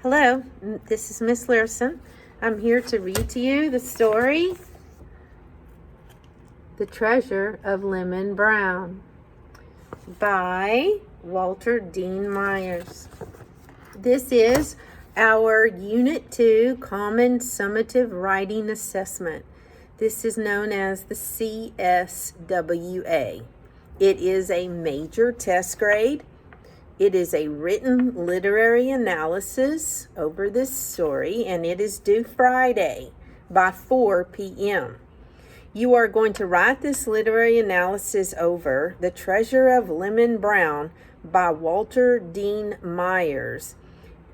Hello, this is Miss Learson. I'm here to read to you the story, The Treasure of Lemon Brown by Walter Dean Myers. This is our Unit 2 Common Summative Writing Assessment. This is known as the CSWA. It is a major test grade. It is a written literary analysis over this story, and it is due Friday by 4 p.m. You are going to write this literary analysis over The Treasure of Lemon Brown by Walter Dean Myers,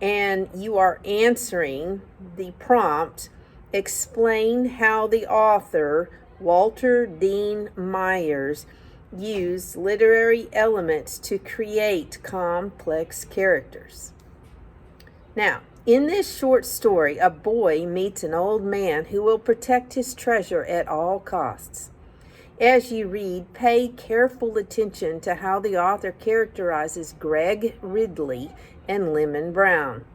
and you are answering the prompt, explain how the author, Walter Dean Myers, use literary elements to create complex characters. Now, in this short story, a boy meets an old man who will protect his treasure at all costs. As you read, pay careful attention to how the author characterizes Greg Ridley and Lemon Brown.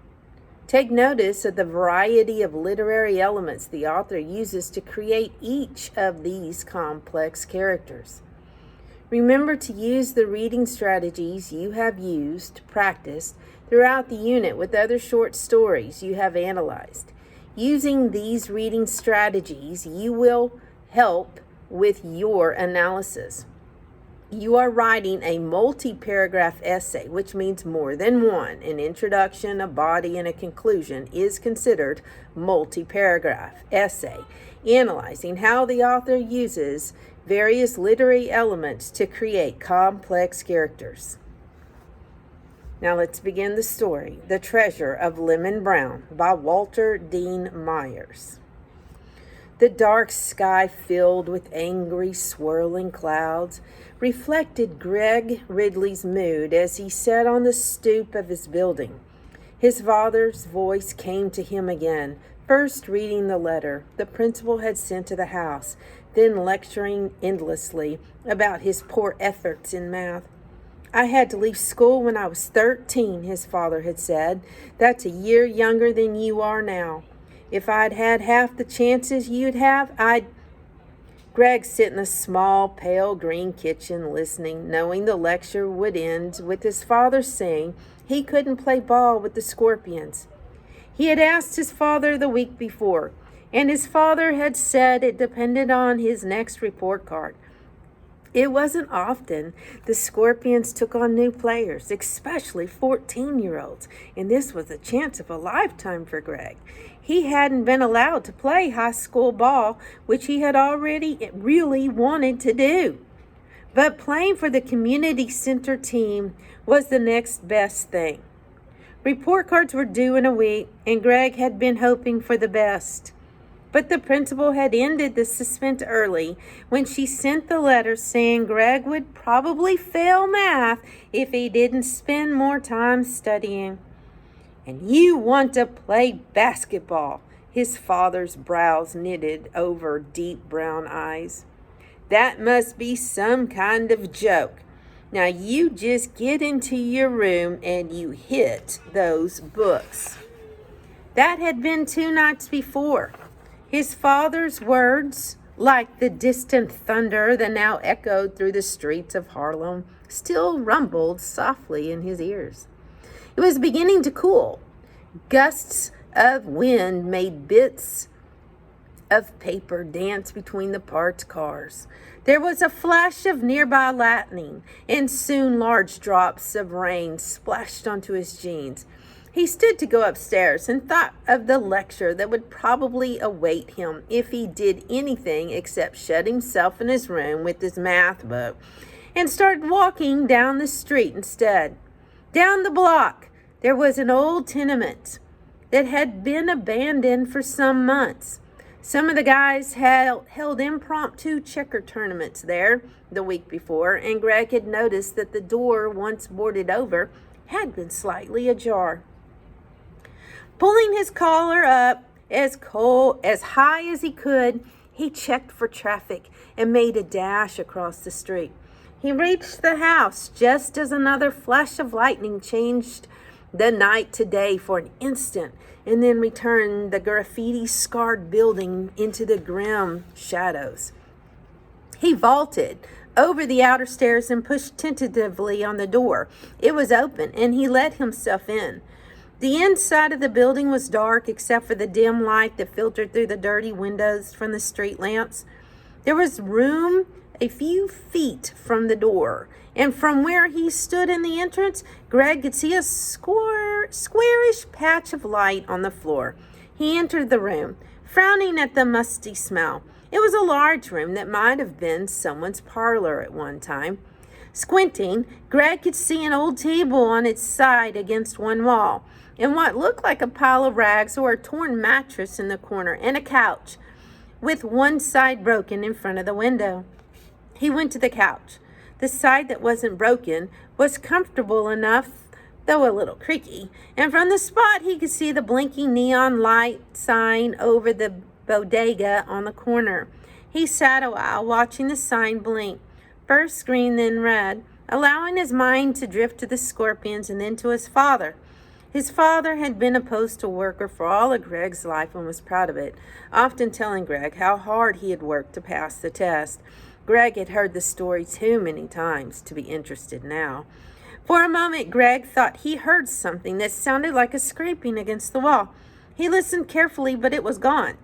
Take notice of the variety of literary elements the author uses to create each of these complex characters. Remember to use the reading strategies you have practiced throughout the unit with other short stories you have analyzed. Using these reading strategies, you will help with your analysis. You are writing a multi-paragraph essay, which means more than one. An introduction, a body, and a conclusion is considered multi-paragraph essay, analyzing how the author uses various literary elements to create complex characters. Now let's begin the story, The Treasure of Lemon Brown by Walter Dean Myers. The dark sky filled with angry, swirling clouds reflected Greg Ridley's mood as he sat on the stoop of his building. His father's voice came to him again, first reading the letter the principal had sent to the house, then lecturing endlessly about his poor efforts in math. "I had to leave school when I was 13, his father had said. "That's a year younger than you are now. If I'd had half the chances you'd have, Greg sat in a small, pale green kitchen listening, knowing the lecture would end with his father saying he couldn't play ball with the Scorpions. He had asked his father the week before, and his father had said it depended on his next report card. It wasn't often the Scorpions took on new players, especially 14-year-olds, and this was the chance of a lifetime for Greg. He hadn't been allowed to play high school ball, which he had already really wanted to do. But playing for the community center team was the next best thing. Report cards were due in a week, and Greg had been hoping for the best. But the principal had ended the suspense early when she sent the letter saying Greg would probably fail math if he didn't spend more time studying. "And you want to play basketball," his father's brows knitted over deep brown eyes. "That must be some kind of joke. Now you just get into your room and you hit those books." That had been 2 nights before. His father's words, like the distant thunder that now echoed through the streets of Harlem, still rumbled softly in his ears. It was beginning to cool. Gusts of wind made bits of paper dance between the parked cars. There was a flash of nearby lightning, and soon large drops of rain splashed onto his jeans. He stood to go upstairs and thought of the lecture that would probably await him if he did anything except shut himself in his room with his math book and started walking down the street instead. Down the block, there was an old tenement that had been abandoned for some months. Some of the guys had held impromptu checker tournaments there the week before, and Greg had noticed that the door, once boarded over, had been slightly ajar. Pulling his collar up as high as he could, he checked for traffic and made a dash across the street. He reached the house just as another flash of lightning changed the night to day for an instant, and then returned the graffiti-scarred building into the grim shadows. He vaulted over the outer stairs and pushed tentatively on the door. It was open, and he let himself in. The inside of the building was dark except for the dim light that filtered through the dirty windows from the street lamps. There was room a few feet from the door, and from where he stood in the entrance, Greg could see a squarish patch of light on the floor. He entered the room, frowning at the musty smell. It was a large room that might have been someone's parlor at one time. Squinting, Greg could see an old table on its side against one wall, and what looked like a pile of rags or a torn mattress in the corner, and a couch with one side broken in front of the window. He went to the couch. The side that wasn't broken was comfortable enough, though a little creaky, and from the spot he could see the blinking neon light sign over the bodega on the corner. He sat a while, watching the sign blink, first green, then red, allowing his mind to drift to the scorpions and then to his father. His father had been a postal worker for all of Greg's life and was proud of it, often telling Greg how hard he had worked to pass the test. Greg had heard the story too many times to be interested now. For a moment, Greg thought he heard something that sounded like a scraping against the wall. He listened carefully, but it was gone.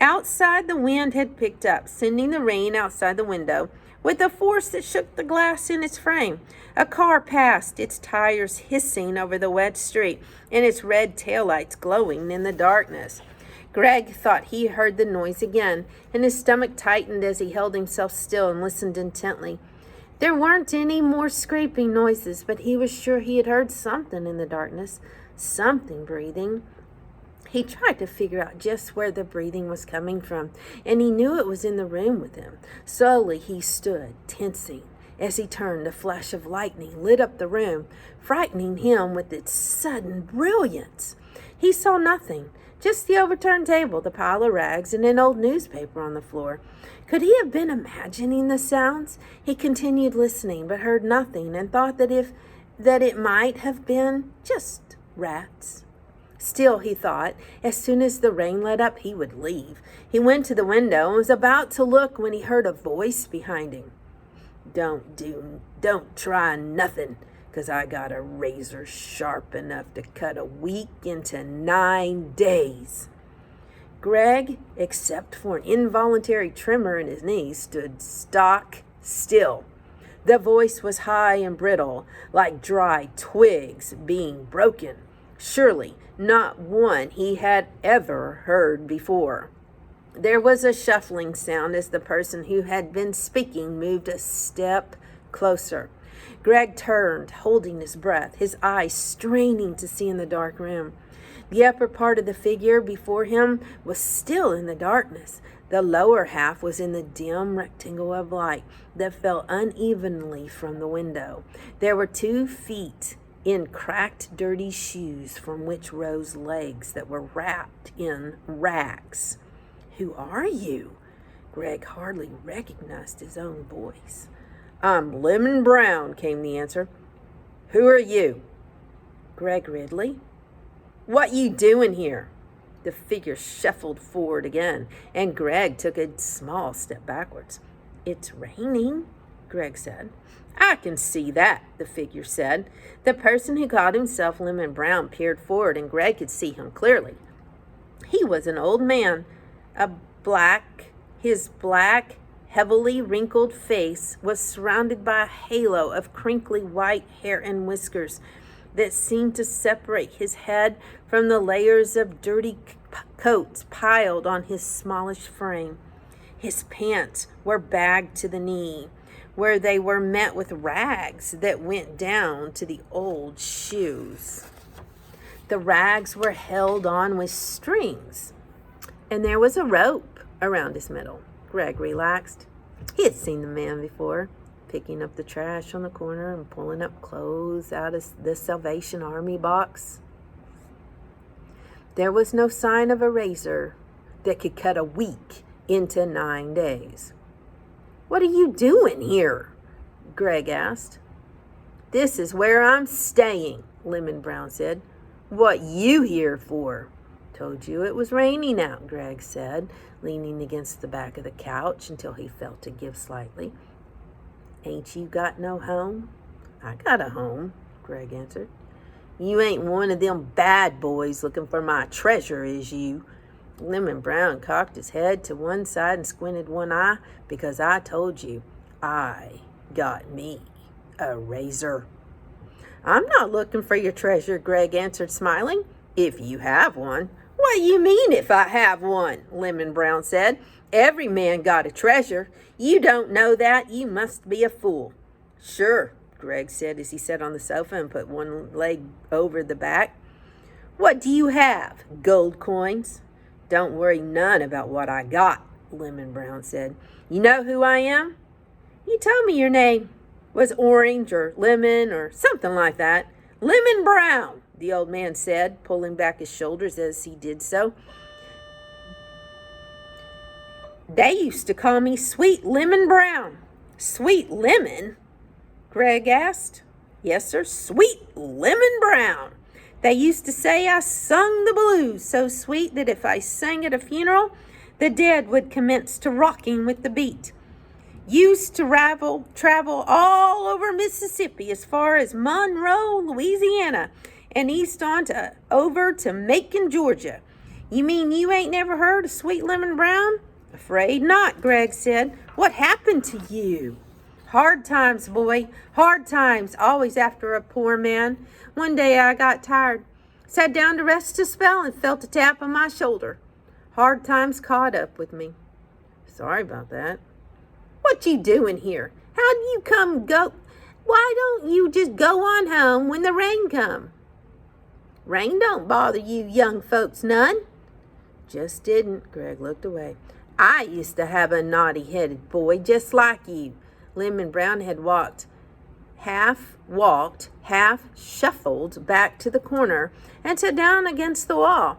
Outside, the wind had picked up, sending the rain outside the window with a force that shook the glass in its frame. A car passed, its tires hissing over the wet street and its red taillights glowing in the darkness. Greg thought he heard the noise again, and his stomach tightened as he held himself still and listened intently. There weren't any more scraping noises, but he was sure he had heard something in the darkness, something breathing. He tried to figure out just where the breathing was coming from, and he knew it was in the room with him. Slowly he stood, tensing. As he turned, a flash of lightning lit up the room, frightening him with its sudden brilliance. He saw nothing, just the overturned table, the pile of rags, and an old newspaper on the floor. Could he have been imagining the sounds? He continued listening, but heard nothing, and thought that it might have been just rats. Still, he thought, as soon as the rain let up, he would leave. He went to the window and was about to look when he heard a voice behind him. Don't try nothing, 'cause I got a razor sharp enough to cut a week into 9 days. Greg, except for an involuntary tremor in his knees, stood stock still. The voice was high and brittle, like dry twigs being broken. Surely not one he had ever heard before. There was a shuffling sound as the person who had been speaking moved a step closer. Greg turned, holding his breath, his eyes straining to see in the dark room. The upper part of the figure before him was still in the darkness. The lower half was in the dim rectangle of light that fell unevenly from the window. There were 2 feet in cracked, dirty shoes from which rose legs that were wrapped in rags. "Who are you?" Greg hardly recognized his own voice. "I'm Lemon Brown," came the answer. "Who are you?" "Greg Ridley." "What you doing here?" The figure shuffled forward again, and Greg took a small step backwards. "It's raining," Greg said. "I can see that," the figure said. The person who called himself Lemon Brown peered forward, and Greg could see him clearly. He was an old man. His black, heavily wrinkled face was surrounded by a halo of crinkly white hair and whiskers that seemed to separate his head from the layers of dirty coats piled on his smallish frame. His pants were bagged to the knee, where they were met with rags that went down to the old shoes. The rags were held on with strings, and there was a rope around his middle. Greg relaxed. He had seen the man before, picking up the trash on the corner and pulling up clothes out of the Salvation Army box. There was no sign of a razor that could cut a week into 9 days. "What are you doing here?" Greg asked. "This is where I'm staying," Lemon Brown said. What you here for? Told you it was raining out, Greg said, leaning against the back of the couch until he felt it give slightly. Ain't you got no home? I got a home, Greg answered. You ain't one of them bad boys looking for my treasure, is you? Lemon Brown cocked his head to one side and squinted one eye. Because I told you, I got me a razor. I'm not looking for your treasure, Greg answered, smiling. If you have one. What do you mean if I have one? Lemon Brown said. Every man got a treasure. You don't know that. You must be a fool. Sure, Greg said as he sat on the sofa and put one leg over the back. What do you have? Gold coins? Don't worry none about what I got, Lemon Brown said. You know who I am? You told me your name was Orange or Lemon or something like that. Lemon Brown, the old man said, pulling back his shoulders as he did so. They used to call me Sweet Lemon Brown. Sweet Lemon? Greg asked. Yes, sir, Sweet Lemon Brown. They used to say I sung the blues so sweet that if I sang at a funeral, the dead would commence to rocking with the beat. Used to travel all over Mississippi as far as Monroe, Louisiana, and east on to over to Macon, Georgia. You mean you ain't never heard of Sweet Lemon Brown? Afraid not, Greg said. What happened to you? Hard times, boy. Hard times, always after a poor man. One day I got tired, sat down to rest a spell and felt a tap on my shoulder. Hard times caught up with me. Sorry about that. What you doing here? How'd you go? Why don't you just go on home when the rain come? Rain don't bother you young folks none. Just didn't. Greg looked away. I used to have a naughty-headed boy just like you. Lemon Brown had half shuffled back to the corner and sat down against the wall.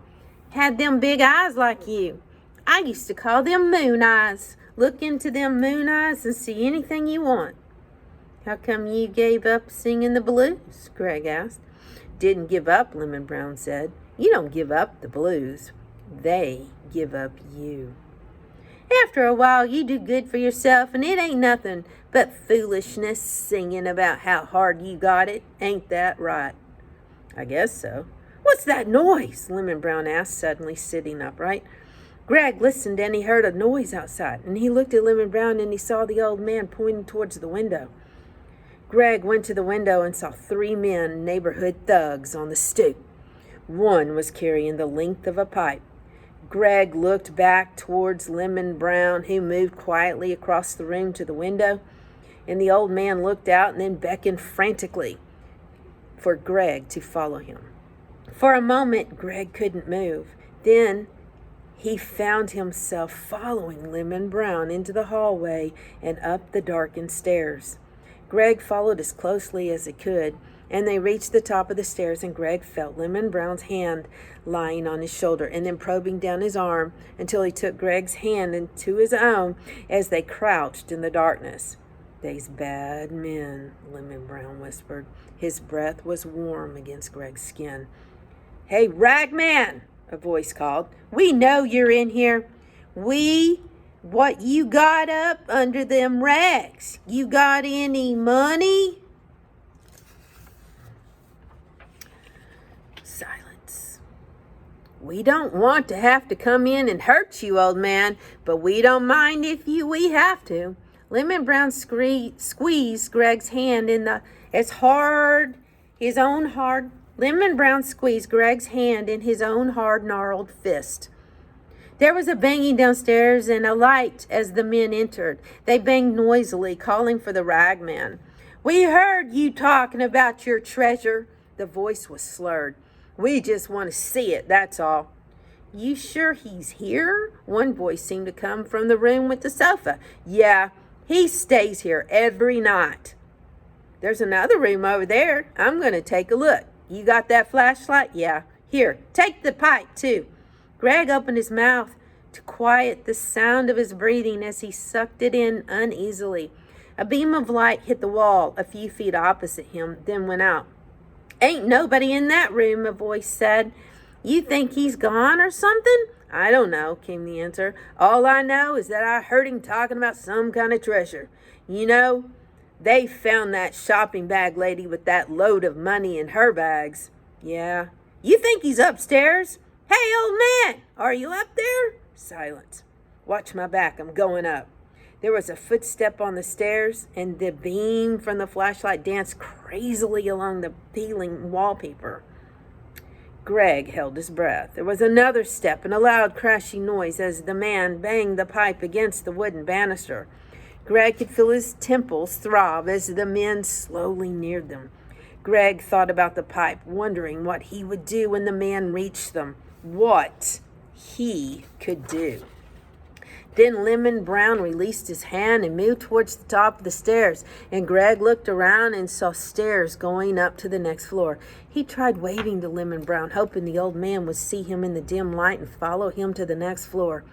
Had them big eyes like you. I used to call them moon eyes. Look into them moon eyes and see anything you want. How come you gave up singing the blues? Greg asked. Didn't give up, Lemon Brown said. You don't give up the blues. They give up you. After a while, you do good for yourself, and it ain't nothing but foolishness singing about how hard you got it. Ain't that right? I guess so. What's that noise? Lemon Brown asked, suddenly sitting upright. Greg listened, and he heard a noise outside, and he looked at Lemon Brown, and he saw the old man pointing towards the window. Greg went to the window and saw 3 men, neighborhood thugs, on the stoop. One was carrying the length of a pipe. Greg looked back towards Lemon Brown, who moved quietly across the room to the window, and the old man looked out and then beckoned frantically for Greg to follow him. For a moment, Greg couldn't move. Then he found himself following Lemon Brown into the hallway and up the darkened stairs. Greg followed as closely as he could, and they reached the top of the stairs, and Greg felt Lemon Brown's hand lying on his shoulder and then probing down his arm until he took Greg's hand into his own as they crouched in the darkness. They's bad men, Lemon Brown whispered. His breath was warm against Greg's skin. Hey, Ragman, a voice called. We know you're in here. What you got up under them rags? You got any money? Silence. We don't want to have to come in and hurt you, old man, but we don't mind if we have to. Lemon Brown squeezed Greg's hand Lemon Brown squeezed Greg's hand in his own hard, gnarled fist. There was a banging downstairs and a light as the men entered. They banged noisily, calling for the ragman. We heard you talking about your treasure. The voice was slurred. We just want to see it, that's all. You sure he's here? One voice seemed to come from the room with the sofa. Yeah, he stays here every night. There's another room over there. I'm going to take a look. You got that flashlight? Yeah. Here, take the pipe, too. Greg opened his mouth to quiet the sound of his breathing as he sucked it in uneasily. A beam of light hit the wall a few feet opposite him, then went out. "Ain't nobody in that room," a voice said. "You think he's gone or something?" "I don't know," came the answer. "All I know is that I heard him talking about some kind of treasure. You know, they found that shopping bag lady with that load of money in her bags." "Yeah." "You think he's upstairs?" "Hey, old man, are you up there?" Silence. "Watch my back, I'm going up." There was a footstep on the stairs, and the beam from the flashlight danced crazily along the peeling wallpaper. Greg held his breath. There was another step and a loud crashing noise as the man banged the pipe against the wooden banister. Greg could feel his temples throb as the men slowly neared them. Greg thought about the pipe, wondering what he would do when the man reached them. What he could do. Then Lemon Brown released his hand and moved towards the top of the stairs, and Greg looked around and saw stairs going up to the next floor. He tried waving to Lemon Brown, hoping the old man would see him in the dim light and follow him to the next floor.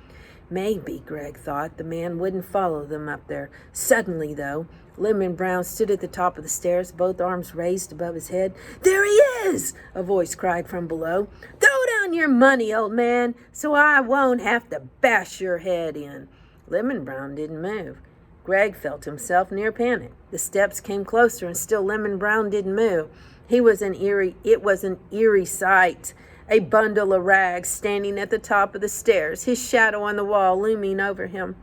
Maybe, Greg thought, the man wouldn't follow them up there. Suddenly, though, Lemon Brown stood at the top of the stairs, both arms raised above his head. "There he is!" a voice cried from below. "Throw down your money, old man, so I won't have to bash your head in." Lemon Brown didn't move. Greg felt himself near panic. The steps came closer, and still Lemon Brown didn't move. It was an eerie sight. A bundle of rags standing at the top of the stairs, his shadow on the wall looming over him.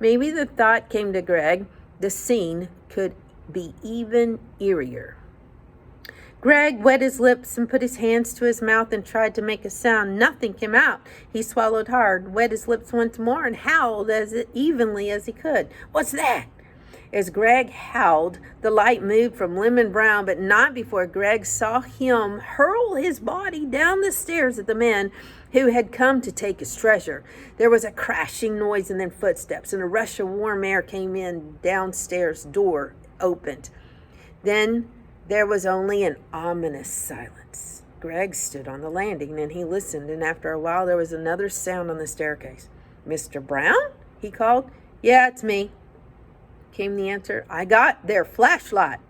Maybe the thought came to Greg, the scene could be even eerier. Greg wet his lips and put his hands to his mouth and tried to make a sound. Nothing came out. He swallowed hard, wet his lips once more, and howled as evenly as he could. "What's that?" As Greg howled, the light moved from Lemon Brown, but not before Greg saw him hurl his body down the stairs at the men who had come to take his treasure. There was a crashing noise and then footsteps, and a rush of warm air came in. Downstairs door opened. Then there was only an ominous silence. Greg stood on the landing, and he listened, and after a while there was another sound on the staircase. "Mr. Brown?" he called. "Yeah, it's me," came the answer. "I got their flashlight."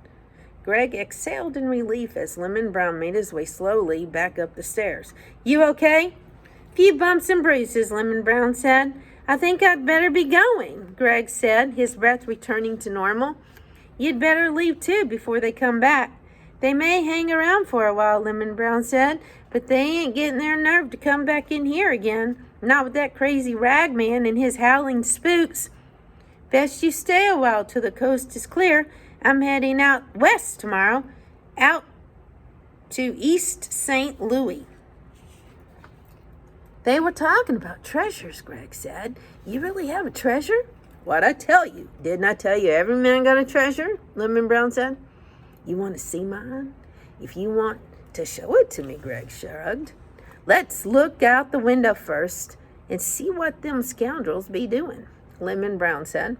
Greg exhaled in relief as Lemon Brown made his way slowly back up the stairs. "You okay?" "Few bumps and bruises," Lemon Brown said. "I think I'd better be going," Greg said, his breath returning to normal. "You'd better leave too before they come back." "They may hang around for a while," Lemon Brown said, "but they ain't getting their nerve to come back in here again. Not with that crazy rag man and his howling spooks. Best you stay a while till the coast is clear. I'm heading out west tomorrow, out to East St. Louis." "They were talking about treasures," Greg said. "You really have a treasure?" "What'd I tell you? Didn't I tell you every man got a treasure?" Lemon Brown said. "You want to see mine?" "If you want to show it to me," Greg shrugged. "Let's look out the window first and see what them scoundrels be doing," Lemon Brown said.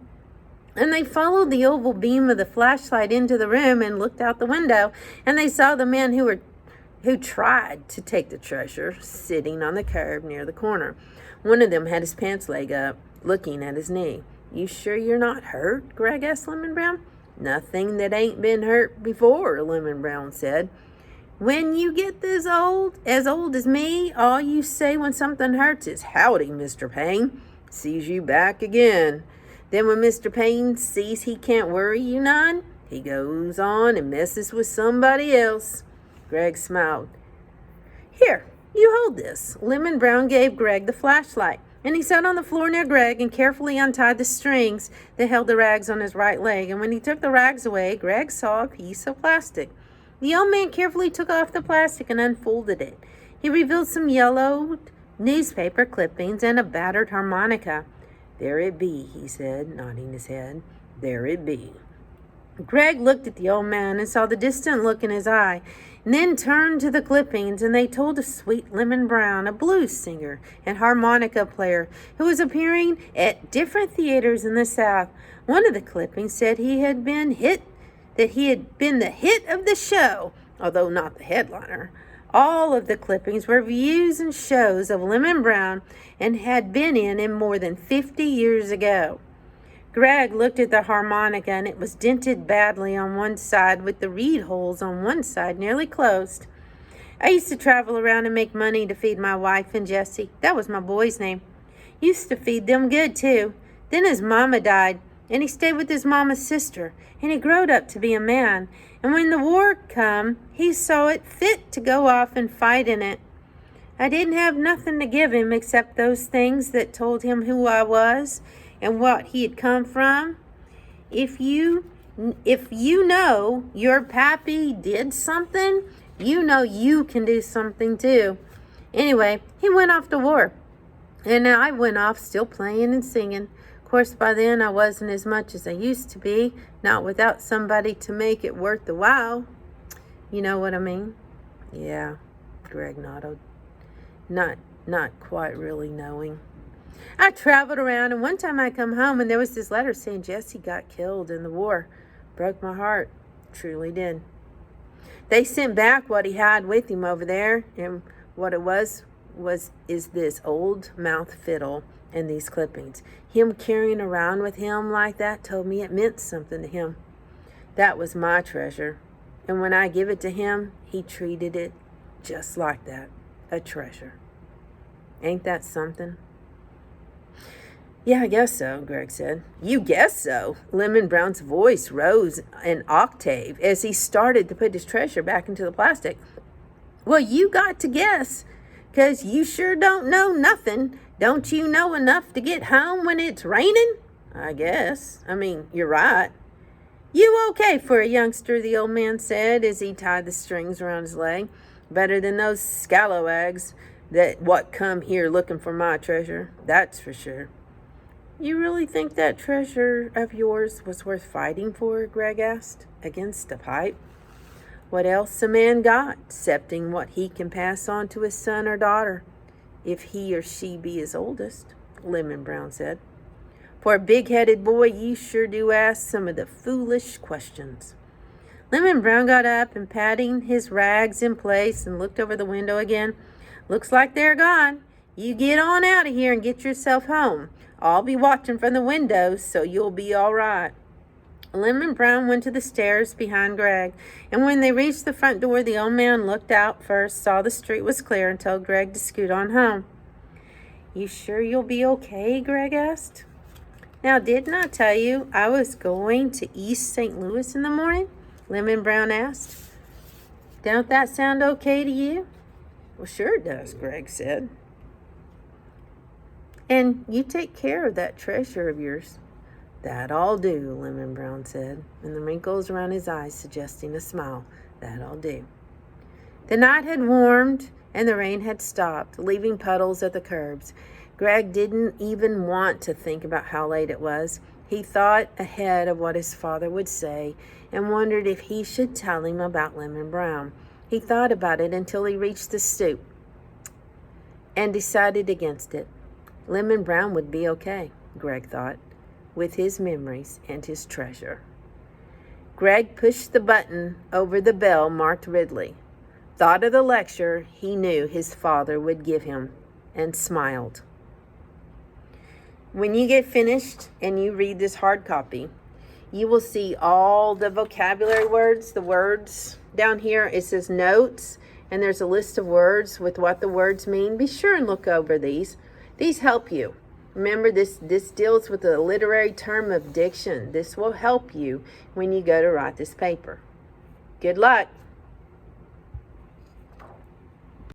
And they followed the oval beam of the flashlight into the room and looked out the window, and they saw the men who tried to take the treasure sitting on the curb near the corner. One of them had his pants leg up, looking at his knee. "You sure you're not hurt?" Greg asked Lemon Brown. "Nothing that ain't been hurt before," Lemon Brown said. "When you get this old as me, all you say when something hurts is 'Howdy, Mr. Payne.' Sees you back again. Then when Mr. Payne sees he can't worry you none, he goes on and messes with somebody else." Greg smiled. "Here, you hold this." Lemon Brown gave Greg the flashlight, and he sat on the floor near Greg and carefully untied the strings that held the rags on his right leg. And when he took the rags away, Greg saw a piece of plastic. The old man carefully took off the plastic and unfolded it. He revealed some yellowed newspaper clippings and a battered harmonica. "There it be," he said, nodding his head. "There it be." Greg looked at the old man and saw the distant look in his eye, and then turned to the clippings, and they told of Sweet Lemon Brown, a blues singer and harmonica player who was appearing at different theaters in the South. One of the clippings said he had been the hit of the show, although not the headliner. All of the clippings were views and shows of Lemon Brown and had been in more than 50 years ago. Greg looked at the harmonica, and it was dented badly on one side, with the reed holes on one side nearly closed. I used to travel around and make money to feed my wife and Jesse. That was my boy's name. Used to feed them good, too. Then his mama died, and he stayed with his mama's sister, and he growed up to be a man. And when the war come, he saw it fit to go off and fight in it. I didn't have nothing to give him except those things that told him who I was and what he had come from. If you know your pappy did something, you know you can do something too. Anyway, he went off to war. And I went off still playing and singing. Of course, by then I wasn't as much as I used to be, not without somebody to make it worth the while. You know what I mean? Yeah, Greg nodded. Not quite really knowing. I traveled around, and one time I come home and there was this letter saying Jesse got killed in the war. Broke my heart. Truly did. They sent back what he had with him over there, and what it was this old mouth fiddle and these clippings. Him carrying around with him like that told me it meant something to him. That was my treasure. And when I give it to him, he treated it just like that. A treasure. Ain't that something? Yeah, I guess so, Greg said. You guess so? Lemon Brown's voice rose an octave as he started to put his treasure back into the plastic. Well, you got to guess, 'cause you sure don't know nothing. Don't you know enough to get home when it's raining? I guess. I mean, you're right. You okay for a youngster, the old man said as he tied the strings around his leg. Better than those scalawags what come here looking for my treasure. That's for sure. You really think that treasure of yours was worth fighting for? Greg asked. Against a pipe? What else a man got, excepting what he can pass on to his son or daughter, if he or she be his oldest, Lemon Brown said. For a big-headed boy, you sure do ask some of the foolish questions. Lemon Brown got up and patting his rags in place and looked over the window again. Looks like they're gone. You get on out of here and get yourself home. I'll be watching from the windows, so you'll be all right. Lemon Brown went to the stairs behind Greg, and when they reached the front door, the old man looked out first, saw the street was clear, and told Greg to scoot on home. You sure you'll be okay? Greg asked. Now, didn't I tell you I was going to East St. Louis in the morning? Lemon Brown asked. Don't that sound okay to you? Well, sure it does, Greg said. And you take care of that treasure of yours. That I'll do, Lemon Brown said, and the wrinkles around his eyes suggesting a smile. That I'll do. The night had warmed, and the rain had stopped, leaving puddles at the curbs. Greg didn't even want to think about how late it was. He thought ahead of what his father would say and wondered if he should tell him about Lemon Brown. He thought about it until he reached the stoop and decided against it. Lemon Brown would be okay, Greg thought, with his memories and his treasure. Greg pushed the button over the bell marked Ridley, thought of the lecture he knew his father would give him, and smiled. When you get finished and you read this hard copy, you will see all the vocabulary words, the words down here. It says notes, and there's a list of words with what the words mean. Be sure and look over these. These help you. Remember, this deals with the literary term of diction. This will help you when you go to write this paper. Good luck.